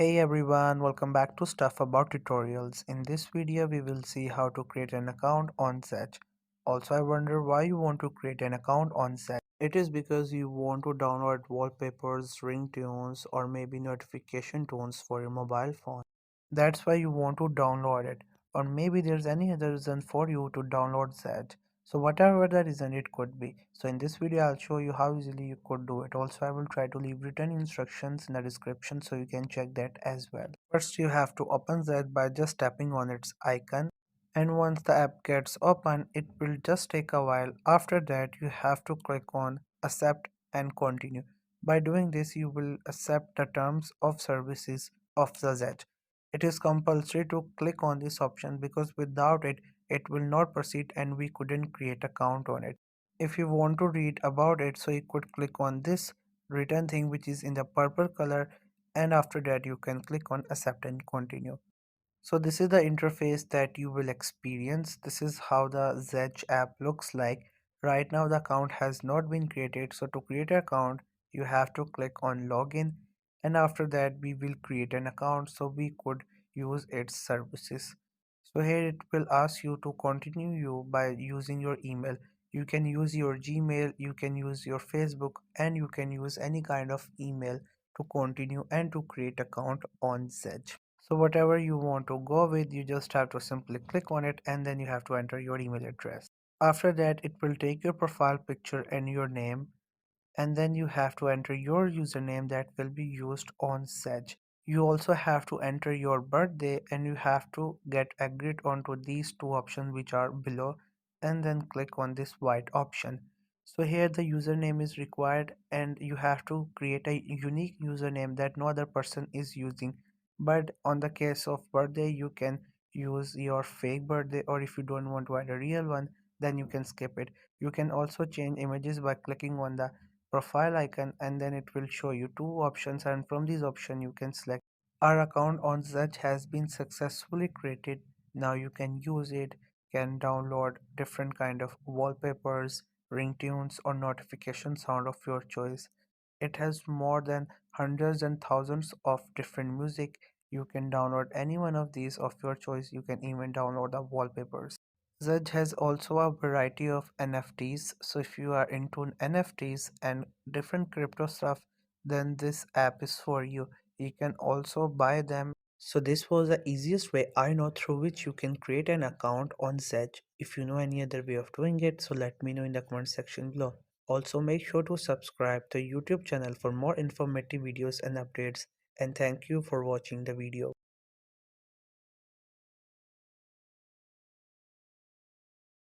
Hey everyone, welcome back to Stuff About Tutorials. In this video, we will see how to create an account on Zedge. Also, I wonder why you want to create an account on Zedge. It is because you want to download wallpapers, ringtones, or maybe notification tones for your mobile phone. That's why you want to download it. Or maybe there's any other reason for you to download Zedge. So whatever the reason it could be. So in this video I'll show you how easily you could do it. Also I will try to leave written instructions in the description so you can check that as well. First you have to open Zedge by just tapping on its icon, and once the app gets open it will just take a while. After that you have to click on accept and continue. By doing this you will accept the terms of services of the Zedge. It is compulsory to click on this option because without it, it will not proceed and we couldn't create account on it. If you want to read about it, so you could click on this written thing which is in the purple color, and after that you can click on accept and continue. So this is the interface that you will experience. This is how the Zedge app looks like. Right now the account has not been created. So to create an account, you have to click on login, and after that we will create an account so we could use its services. So here it will ask you to continue you by using your email. You can use your Gmail, you can use your Facebook, and you can use any kind of email to continue and to create account on Zedge. So whatever you want to go with, you just have to simply click on it and then you have to enter your email address. After that, it will take your profile picture and your name, and then you have to enter your username that will be used on Sedge. You also have to enter your birthday and you have to get agreed onto these two options which are below, and then click on this white option. So here the username is required and you have to create a unique username that no other person is using. But on the case of birthday, you can use your fake birthday, or if you don't want to add a real one, then you can skip it. You can also change images by clicking on the profile icon, and then it will show you two options, and from these options you can select. Our account on Zedge has been successfully created. Now you can use it, can download different kind of wallpapers, ringtones, or notification sound of your choice. It has more than hundreds and thousands of different music. You can download any one of these of your choice. You can even download the wallpapers. Zedge has also a variety of NFTs. So if you are into NFTs and different crypto stuff, then this app is for you. You can also buy them. So this was the easiest way I know through which you can create an account on Zedge. If you know any other way of doing it, so let me know in the comment section below. Also make sure to subscribe to YouTube channel for more informative videos and updates. And thank you for watching the video.